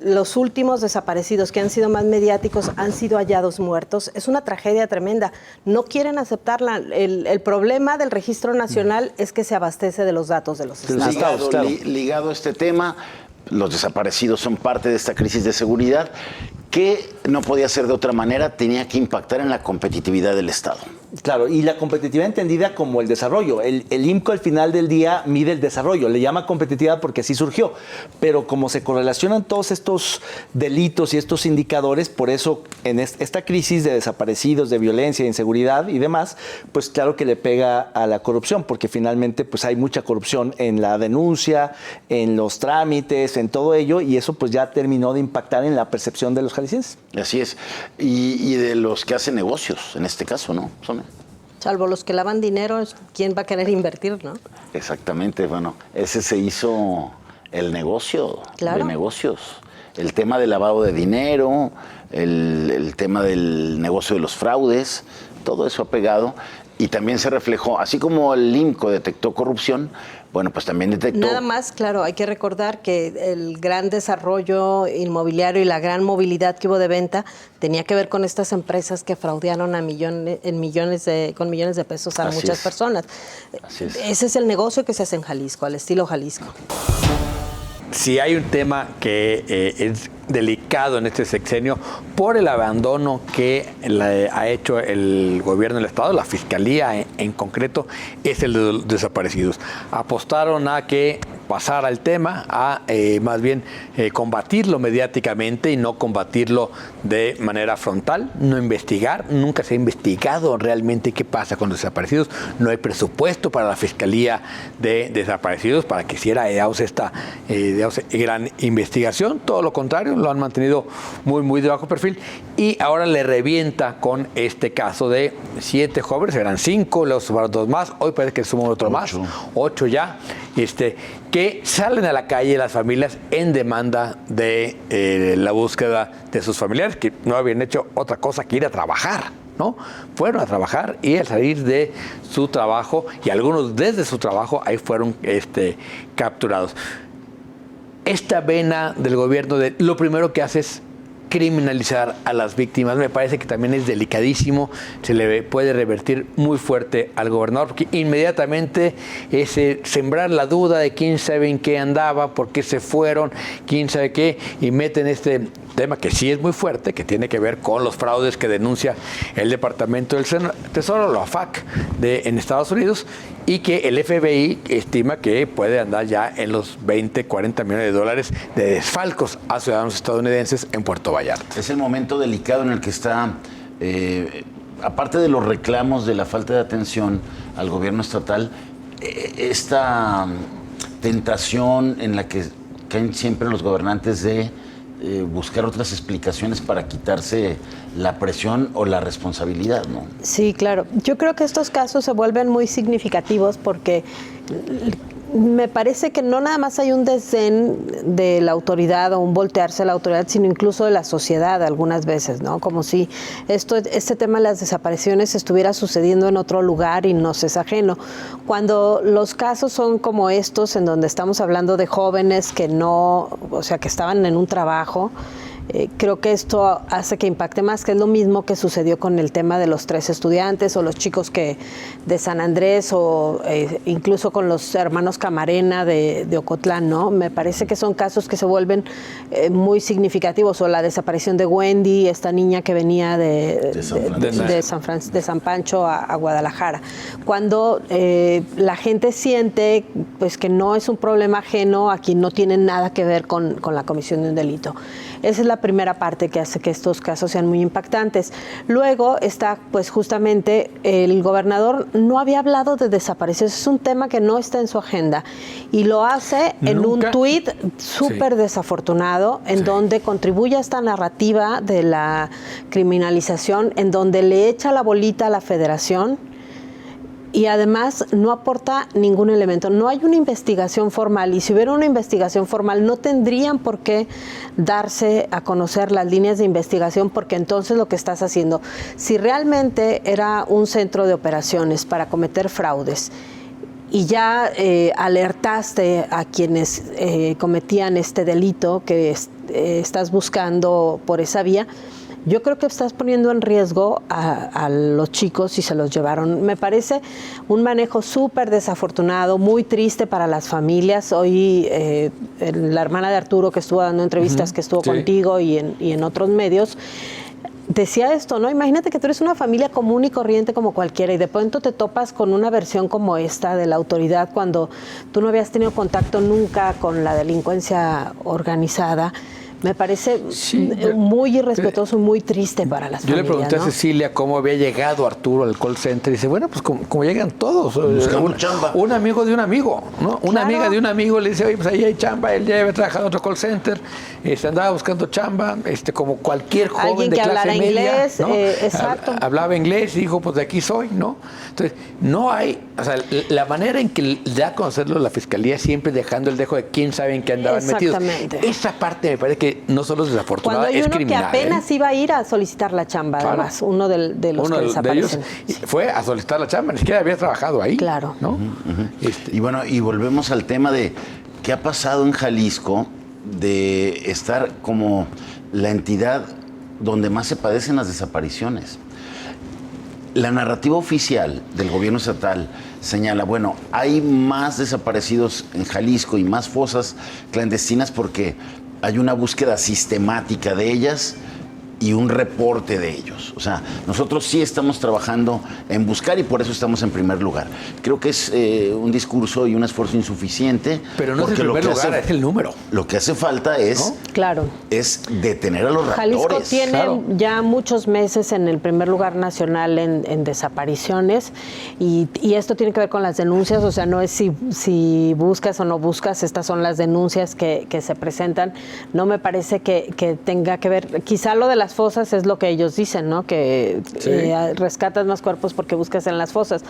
los últimos desaparecidos que han sido más mediáticos han sido hallados muertos. Es una tragedia tremenda. No quieren aceptarla. El problema del Registro Nacional es que se abastece de los datos de los estados. Ligado a este tema, los desaparecidos son parte de esta crisis de seguridad que no podía ser de otra manera, tenía que impactar en la competitividad del Estado. Claro, y la competitividad entendida como el desarrollo. El IMCO al final del día mide el desarrollo, le llama competitividad porque así surgió, pero como se correlacionan todos estos delitos y estos indicadores, por eso en esta crisis de desaparecidos, de violencia, de inseguridad y demás, pues claro que le pega a la corrupción, porque finalmente pues hay mucha corrupción en la denuncia, en los trámites, en todo ello, y eso pues ya terminó de impactar en la percepción de los jaliscienses. Así es, y de los que hacen negocios, en este caso, ¿no? Salvo los que lavan dinero, ¿quién va a querer invertir, no? Exactamente, bueno, ese se hizo el negocio de negocios. El tema del lavado de dinero, el tema del negocio de los fraudes, todo eso ha pegado y también se reflejó, así como el IMCO detectó corrupción, bueno, pues también detectó... Nada más, claro, hay que recordar que el gran desarrollo inmobiliario y la gran movilidad que hubo de venta tenía que ver con estas empresas que fraudearon con millones de pesos a muchas personas. Así es. Ese es el negocio que se hace en Jalisco, al estilo Jalisco. Si hay un tema que es delicado en este sexenio por el abandono que ha hecho el gobierno del Estado, la Fiscalía en concreto, es el de los desaparecidos. Apostaron a que pasara el tema, a más bien combatirlo mediáticamente y no combatirlo de manera frontal, no investigar. Nunca se ha investigado realmente qué pasa con los desaparecidos. No hay presupuesto para la Fiscalía de Desaparecidos para que hiciera esta gran investigación. Todo lo contrario, lo han mantenido muy, muy de bajo perfil y ahora le revienta con este caso de 7 jóvenes, eran 5, los sumaron 2 más, hoy parece que suman otro más, 8 ya, que salen a la calle las familias en demanda de la búsqueda de sus familiares, que no habían hecho otra cosa que ir a trabajar, ¿no? Fueron a trabajar y al salir de su trabajo, y algunos desde su trabajo, ahí fueron capturados. Esta vena del gobierno de lo primero que hace es criminalizar a las víctimas, me parece que también es delicadísimo, se le puede revertir muy fuerte al gobernador, porque inmediatamente ese sembrar la duda de quién sabe en qué andaba, por qué se fueron, quién sabe qué, y meten este tema que sí es muy fuerte, que tiene que ver con los fraudes que denuncia el Departamento del Tesoro, la AFAC en Estados Unidos, y que el FBI estima que puede andar ya en los 20, 40 millones de dólares de desfalcos a ciudadanos estadounidenses en Puerto Vallarta. Es el momento delicado en el que está, aparte de los reclamos de la falta de atención al gobierno estatal, esta tentación en la que caen siempre los gobernantes de buscar otras explicaciones para quitarse la presión o la responsabilidad, ¿no? Sí, claro. Yo creo que estos casos se vuelven muy significativos porque me parece que no nada más hay un desdén de la autoridad o un voltearse a la autoridad, sino incluso de la sociedad algunas veces, ¿no? Como si este tema de las desapariciones estuviera sucediendo en otro lugar y nos es ajeno. Cuando los casos son como estos, en donde estamos hablando de jóvenes que que estaban en un trabajo, creo que esto hace que impacte más, que es lo mismo que sucedió con el tema de los 3 estudiantes o los chicos de San Andrés o incluso con los hermanos Camarena de Ocotlán, ¿no? Me parece que son casos que se vuelven muy significativos, o la desaparición de Wendy, esta niña que venía de San Pancho a Guadalajara. Cuando la gente siente pues que no es un problema ajeno a quien no tiene nada que ver con la comisión de un delito. Esa es la primera parte que hace que estos casos sean muy impactantes. Luego está, pues justamente, el gobernador no había hablado de desapariciones. Es un tema que no está en su agenda. Y lo hace en un tuit súper desafortunado, en donde contribuye a esta narrativa de la criminalización, en donde le echa la bolita a la federación. Y además no aporta ningún elemento. No hay una investigación formal, y si hubiera una investigación formal no tendrían por qué darse a conocer las líneas de investigación, porque entonces lo que estás haciendo, si realmente era un centro de operaciones para cometer fraudes y ya alertaste a quienes cometían este delito que estás buscando por esa vía, yo creo que estás poniendo en riesgo a los chicos y se los llevaron. Me parece un manejo súper desafortunado, muy triste para las familias. Hoy la hermana de Arturo, que estuvo dando entrevistas, que estuvo contigo y en otros medios, decía esto, ¿no? Imagínate que tú eres una familia común y corriente como cualquiera y de pronto te topas con una versión como esta de la autoridad cuando tú no habías tenido contacto nunca con la delincuencia organizada. Me parece muy irrespetuoso y muy triste para las familias. Yo le pregunté, ¿no?, a Cecilia cómo había llegado Arturo al call center y dice, bueno, pues como llegan todos. Un amigo de un amigo, ¿no? Una amiga de un amigo le dice, oye, pues ahí hay chamba, él ya había trabajado en otro call center, andaba buscando chamba, como cualquier joven alguien de que clase hablara media, inglés, ¿no? Exacto. Hablaba inglés y dijo, pues de aquí soy, ¿no? Entonces, no hay, la manera en que da a conocerlo la fiscalía, siempre dejando el dejo de quién sabe en qué andaban metidos. Esa parte me parece que no solo es desafortunada, es criminal. Cuando hay uno que apenas iba a ir a solicitar la chamba, además, uno de los que desaparecen. Fue a solicitar la chamba, ni siquiera había trabajado ahí. Claro. ¿No? Y bueno, y volvemos al tema de qué ha pasado en Jalisco de estar como la entidad donde más se padecen las desapariciones. La narrativa oficial del gobierno estatal señala, bueno, hay más desaparecidos en Jalisco y más fosas clandestinas porque hay una búsqueda sistemática de ellas y un reporte de ellos. O sea, nosotros sí estamos trabajando en buscar y por eso estamos en primer lugar. Creo que es un discurso y un esfuerzo insuficiente. Pero no es el primer lugar, es el número. Lo que hace falta es, es detener a los raptores. Jalisco tiene ya muchos meses en el primer lugar nacional en desapariciones y esto tiene que ver con las denuncias, o sea, no es si buscas o no buscas, estas son las denuncias que se presentan. No me parece que tenga que ver, quizá lo de las fosas es lo que ellos dicen, ¿no? Que rescatas más cuerpos porque buscas en las fosas.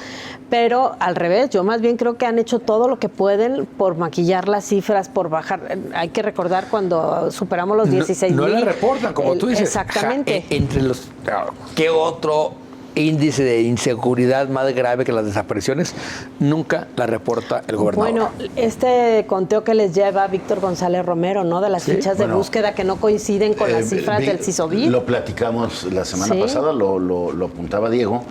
Pero al revés, yo más bien creo que han hecho todo lo que pueden por maquillar las cifras, por bajar. Hay que recordar cuando superamos los 16,000. No la reportan, como tú dices. Exactamente. Entre los... ¿Qué otro índice de inseguridad más grave que las desapariciones? Nunca la reporta el gobernador. Bueno, este conteo que les lleva Víctor González Romero, ¿no? De las fichas de búsqueda que no coinciden con las cifras del CISOBID. Lo platicamos la semana pasada, lo apuntaba Diego,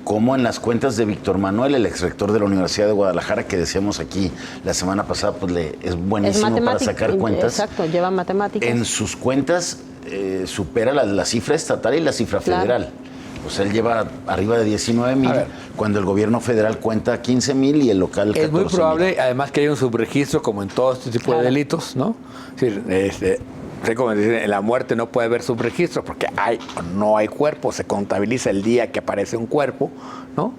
como en las cuentas de Víctor Manuel, el exrector de la Universidad de Guadalajara, que decíamos aquí la semana pasada, pues es buenísimo para sacar cuentas. Exacto, lleva matemáticas. En sus cuentas supera la cifra estatal y la cifra federal. Pues él lleva arriba de 19,000, cuando el gobierno federal cuenta 15,000 y el local 14,000. Es muy probable, además, que haya un subregistro como en todo este tipo de delitos, ¿no? Es decir, como dicen, en la muerte no puede haber subregistro porque hay o no hay cuerpo, se contabiliza el día que aparece un cuerpo, ¿no?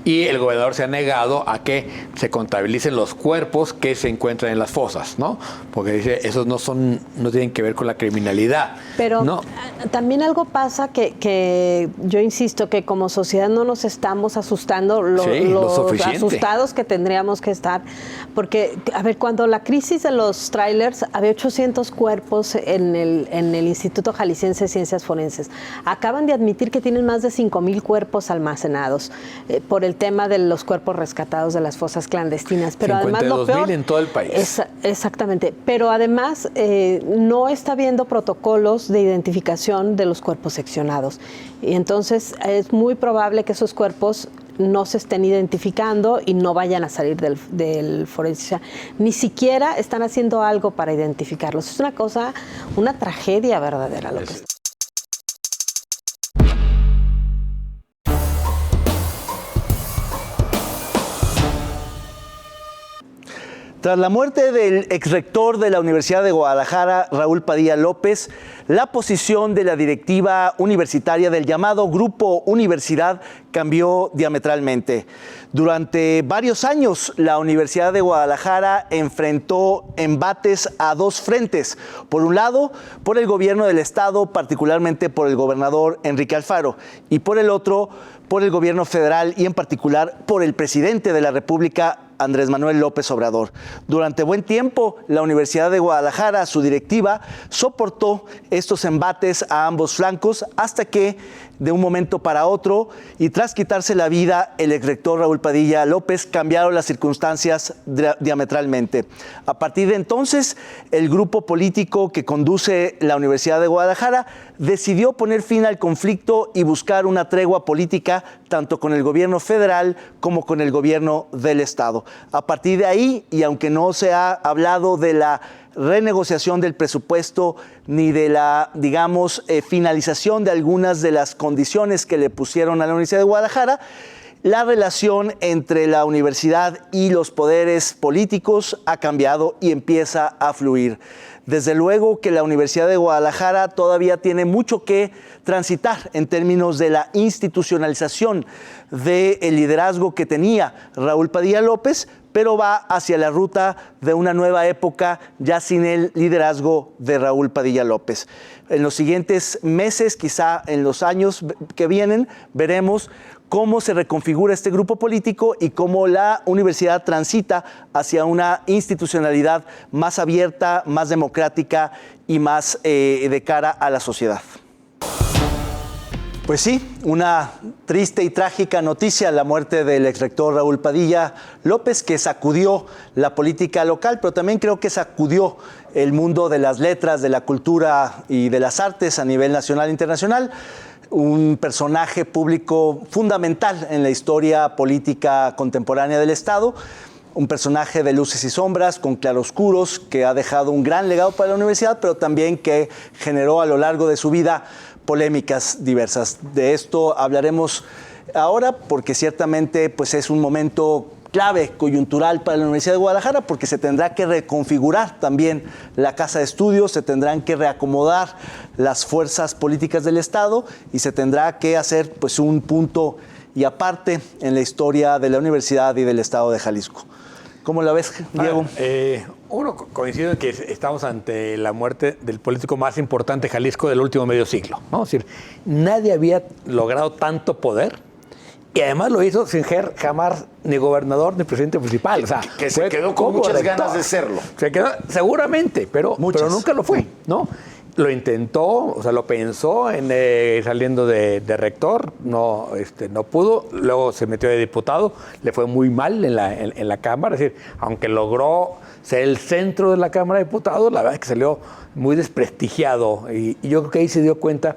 Y el gobernador se ha negado a que se contabilicen los cuerpos que se encuentran en las fosas, ¿no? Porque dice, esos no tienen que ver con la criminalidad. Pero no. También algo pasa que yo insisto que como sociedad no nos estamos asustando lo asustados que tendríamos que estar. Porque, a ver, cuando la crisis de los trailers, había 800 cuerpos en el Instituto Jalisciense de Ciencias Forenses. Acaban de admitir que tienen más de 5,000 cuerpos almacenados por el tema de los cuerpos rescatados de las fosas clandestinas. Pero además lo peor, en todo el país. Exactamente. Pero además no está habiendo protocolos de identificación de los cuerpos seccionados. Y entonces es muy probable que esos cuerpos no se estén identificando y no vayan a salir del forense. O sea, ni siquiera están haciendo algo para identificarlos. Es una tragedia verdadera lo que está. Tras la muerte del exrector de la Universidad de Guadalajara, Raúl Padilla López, la posición de la directiva universitaria del llamado Grupo Universidad cambió diametralmente. Durante varios años, la Universidad de Guadalajara enfrentó embates a dos frentes. Por un lado, por el gobierno del estado, particularmente por el gobernador Enrique Alfaro, y por el otro, por el gobierno federal y en particular por el presidente de la República, Andrés Manuel López Obrador. Durante buen tiempo, la Universidad de Guadalajara, su directiva, soportó estos embates a ambos flancos hasta que, de un momento para otro, y tras quitarse la vida el exrector Raúl Padilla López, cambiaron las circunstancias diametralmente. A partir de entonces, el grupo político que conduce la Universidad de Guadalajara decidió poner fin al conflicto y buscar una tregua política tanto con el gobierno federal como con el gobierno del estado. A partir de ahí, y aunque no se ha hablado de la renegociación del presupuesto ni de la, finalización de algunas de las condiciones que le pusieron a la Universidad de Guadalajara, la relación entre la universidad y los poderes políticos ha cambiado y empieza a fluir. Desde luego que la Universidad de Guadalajara todavía tiene mucho que transitar en términos de la institucionalización del liderazgo que tenía Raúl Padilla López, pero va hacia la ruta de una nueva época ya sin el liderazgo de Raúl Padilla López. En los siguientes meses, quizá en los años que vienen, veremos cómo se reconfigura este grupo político y cómo la universidad transita hacia una institucionalidad más abierta, más democrática y más de cara a la sociedad. Pues sí, una triste y trágica noticia, la muerte del exrector Raúl Padilla López, que sacudió la política local, pero también creo que sacudió el mundo de las letras, de la cultura y de las artes a nivel nacional e internacional. Un personaje público fundamental en la historia política contemporánea del Estado, un personaje de luces y sombras, con claroscuros, que ha dejado un gran legado para la universidad, pero también que generó a lo largo de su vida polémicas diversas. De esto hablaremos ahora porque ciertamente pues, es un momento clave, coyuntural para la Universidad de Guadalajara, porque se tendrá que reconfigurar también la casa de estudios, se tendrán que reacomodar las fuerzas políticas del Estado y se tendrá que hacer pues, un punto y aparte en la historia de la universidad y del Estado de Jalisco. ¿Cómo la ves, Diego? Uno coincide en que estamos ante la muerte del político más importante de Jalisco del último medio siglo, ¿no? Es decir, nadie había logrado tanto poder y además lo hizo sin ser jamás ni gobernador ni presidente municipal. O sea, que se quedó con muchas ganas de serlo. Se quedó, seguramente, pero nunca lo fue, ¿no? Lo intentó, o sea, lo pensó en saliendo de rector, no pudo, luego se metió de diputado, le fue muy mal en la Cámara, es decir, aunque logró ser el centro de la Cámara de Diputados, la verdad es que salió muy desprestigiado y yo creo que ahí se dio cuenta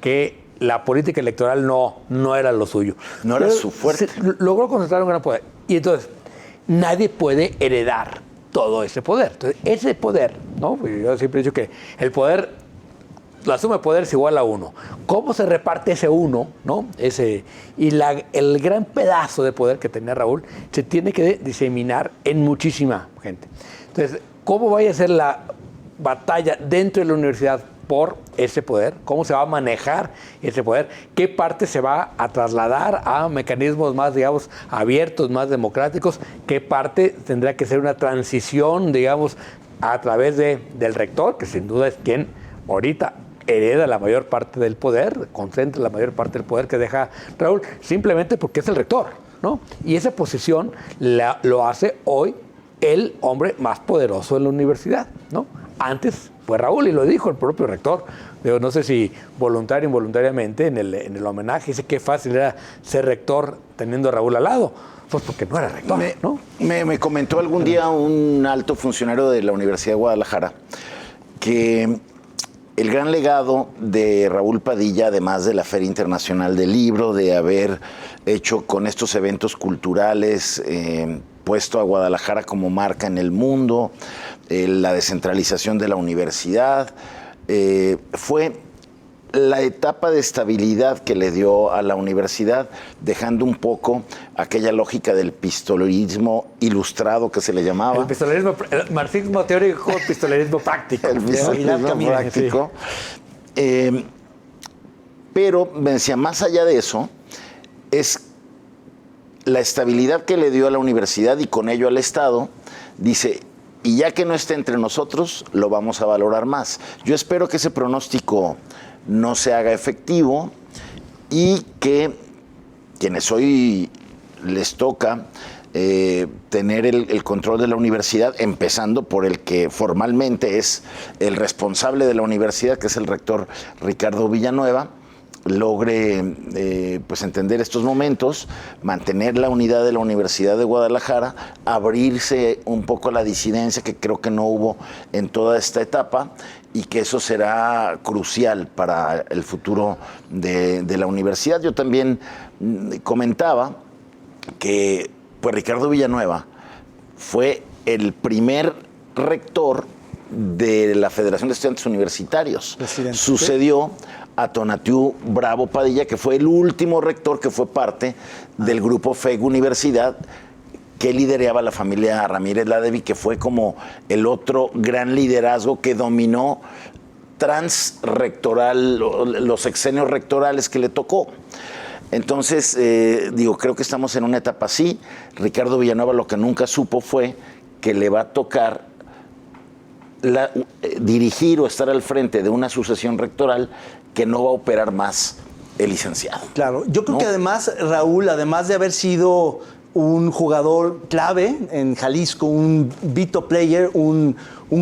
que la política electoral no era lo suyo. No era su fuerte. Logró concentrar un gran poder y entonces nadie puede heredar todo ese poder. Entonces, ese poder, ¿no? Yo siempre he dicho que el poder, la suma de poder es igual a 1. ¿Cómo se reparte ese 1, ¿no? El gran pedazo de poder que tenía Raúl se tiene que diseminar en muchísima gente. Entonces, ¿cómo vaya a ser la batalla dentro de la universidad por ese poder, cómo se va a manejar ese poder, qué parte se va a trasladar a mecanismos más, digamos, abiertos, más democráticos, qué parte tendrá que ser una transición, digamos, a través del rector, que sin duda es quien ahorita hereda la mayor parte del poder, concentra la mayor parte del poder que deja Raúl, simplemente porque es el rector, ¿no? Y esa posición lo hace hoy el hombre más poderoso de la universidad, ¿no? Antes fue Raúl, y lo dijo el propio rector. Digo, no sé si voluntario o involuntariamente, en el homenaje, dice qué fácil era ser rector teniendo a Raúl al lado. Pues porque no era rector, ¿no? Me comentó algún día un alto funcionario de la Universidad de Guadalajara que el gran legado de Raúl Padilla, además de la Feria Internacional del Libro, de haber hecho con estos eventos culturales, puesto a Guadalajara como marca en el mundo, la descentralización de la universidad, fue la etapa de estabilidad que le dio a la universidad, dejando un poco aquella lógica del pistolerismo ilustrado que se le llamaba. El marxismo teórico, el pistolerismo práctico. El pistolerismo práctico. Sí. Pero, me decía, más allá de eso, es la estabilidad que le dio a la universidad y con ello al Estado. Dice, y ya que no esté entre nosotros, lo vamos a valorar más. Yo espero que ese pronóstico no se haga efectivo y que quienes hoy les toca tener el control de la universidad, empezando por el que formalmente es el responsable de la universidad, que es el rector Ricardo Villanueva, logre pues entender estos momentos, mantener la unidad de la Universidad de Guadalajara, abrirse un poco a la disidencia que creo que no hubo en toda esta etapa, y que eso será crucial para el futuro de la universidad. Yo también comentaba que pues Ricardo Villanueva fue el primer rector de la Federación de Estudiantes Universitarios. Presidente. Sucedió a Tonatiuh Bravo Padilla, que fue el último rector que fue parte del grupo FEG Universidad, que lideraba la familia Ramírez Ladeví, que fue como el otro gran liderazgo que dominó transrectoral, los sexenios rectorales que le tocó. Entonces, creo que estamos en una etapa así. Ricardo Villanueva lo que nunca supo fue que le va a tocar dirigir o estar al frente de una sucesión rectoral que no va a operar más el licenciado. Claro, yo creo que además, Raúl, además de haber sido un jugador clave en Jalisco, un veto player, un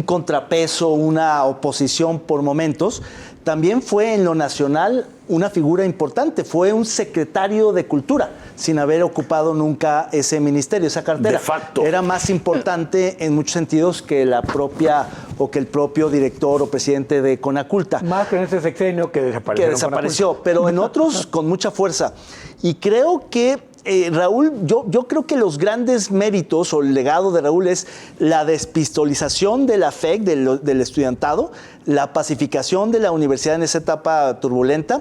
contrapeso, una oposición por momentos, también fue en lo nacional una figura importante. Fue un secretario de Cultura, sin haber ocupado nunca ese ministerio, esa cartera. De facto. Era más importante en muchos sentidos que la propia o que el propio director o presidente de Conaculta. Más que en ese sexenio que desapareció, pero en otros con mucha fuerza. Y creo que Raúl, yo creo que los grandes méritos o el legado de Raúl es la despistolización de la FEC, del estudiantado, la pacificación de la universidad en esa etapa turbulenta,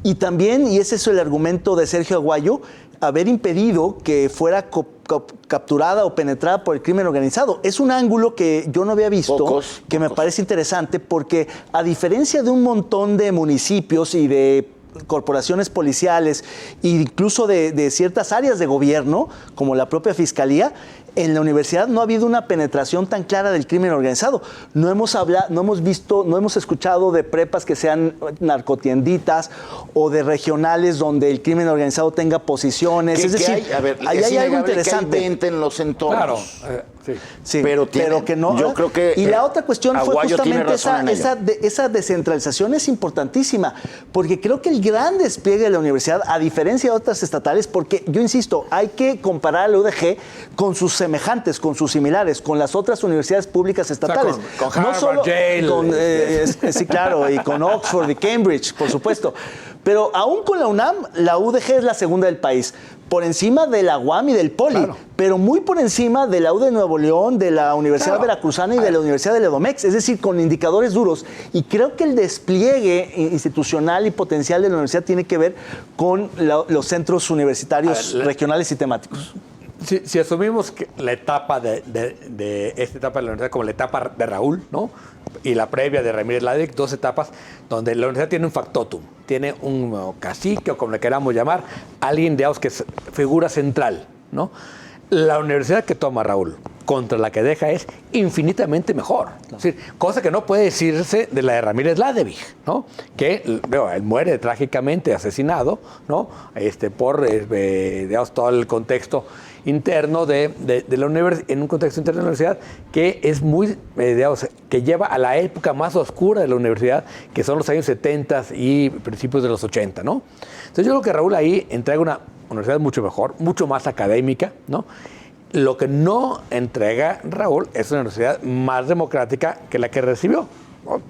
y también, y ese es el argumento de Sergio Aguayo, haber impedido que fuera capturada o penetrada por el crimen organizado. Es un ángulo que yo no había visto, me parece interesante, porque a diferencia de un montón de municipios y de corporaciones policiales e incluso de ciertas áreas de gobierno, como la propia Fiscalía, en la universidad no ha habido una penetración tan clara del crimen organizado. No hemos escuchado de prepas que sean narcotienditas o de regionales donde el crimen organizado tenga posiciones. Es decir, ahí hay algo interesante. Que hay venta en los entornos. Claro, sí, pero que no. Yo creo que y la otra cuestión fue justamente esa descentralización es importantísima, porque creo que el gran despliegue de la universidad, a diferencia de otras estatales, porque yo insisto, hay que comparar a la UDG con sus semejantes, con sus similares, con las otras universidades públicas estatales. O sea, con Harvard, Yale. Sí, claro, y con Oxford y Cambridge, por supuesto. Pero aún con la UNAM, la UDG es la segunda del país, por encima de la UAM y del Poli, claro, pero muy por encima de la U de Nuevo León, de la Universidad Veracruzana y de la Universidad de Edomex, es decir, con indicadores duros. Y creo que el despliegue institucional y potencial de la universidad tiene que ver con los centros universitarios regionales y temáticos. Si asumimos que la etapa de esta etapa de la universidad como la etapa de Raúl, ¿no? Y la previa de Ramírez Ladrich, 2 etapas donde la universidad tiene un factotum, tiene un cacique o como le queramos llamar, alguien, digamos, que es figura central, ¿no? La universidad que toma Raúl contra la que deja es infinitamente mejor. Claro. Es decir, cosa que no puede decirse de la de Ramírez Ladrich, ¿no? Que él muere trágicamente asesinado, ¿no? Por digamos, todo el contexto interno de la universidad, en un contexto interno de la universidad que es muy, digamos, que lleva a la época más oscura de la universidad, que son los años 70 y principios de los 80, ¿no? Entonces yo creo que Raúl ahí entrega una universidad mucho mejor, mucho más académica, ¿no? Lo que no entrega Raúl es una universidad más democrática que la que recibió.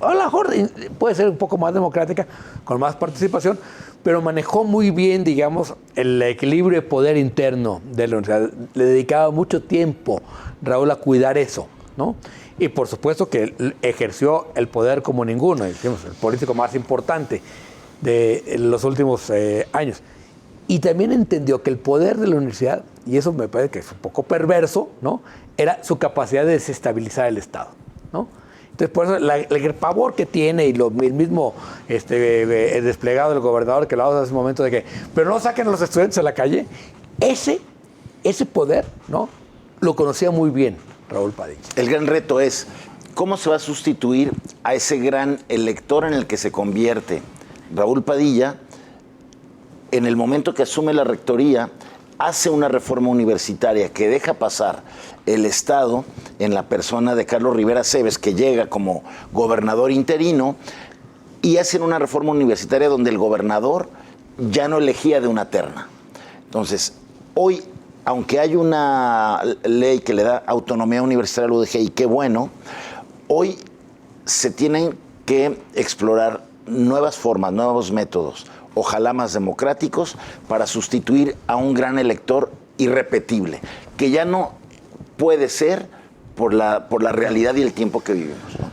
A lo mejor puede ser un poco más democrática, con más participación, pero manejó muy bien, digamos, el equilibrio de poder interno de la universidad. Le dedicaba mucho tiempo Raúl a cuidar eso, ¿no? Y por supuesto que ejerció el poder como ninguno, digamos, el político más importante de los últimos años. Y también entendió que el poder de la universidad, y eso me parece que es un poco perverso, ¿no? Era su capacidad de desestabilizar el Estado, ¿no? Entonces, por eso el pavor que tiene y el mismo el desplegado del gobernador que hablamos hace un momento de que, pero no saquen a los estudiantes a la calle, ese poder, ¿no? Lo conocía muy bien Raúl Padilla. El gran reto es, ¿cómo se va a sustituir a ese gran elector en el que se convierte Raúl Padilla? En el momento que asume la rectoría, hace una reforma universitaria que deja pasar el Estado en la persona de Carlos Rivera Cebes, que llega como gobernador interino, y hacen una reforma universitaria donde el gobernador ya no elegía de una terna. Entonces, hoy, aunque hay una ley que le da autonomía universitaria a la UDG, y qué bueno, hoy se tienen que explorar nuevas formas, nuevos métodos, ojalá más democráticos, para sustituir a un gran elector irrepetible, que ya no puede ser por la realidad y el tiempo que vivimos, ¿no?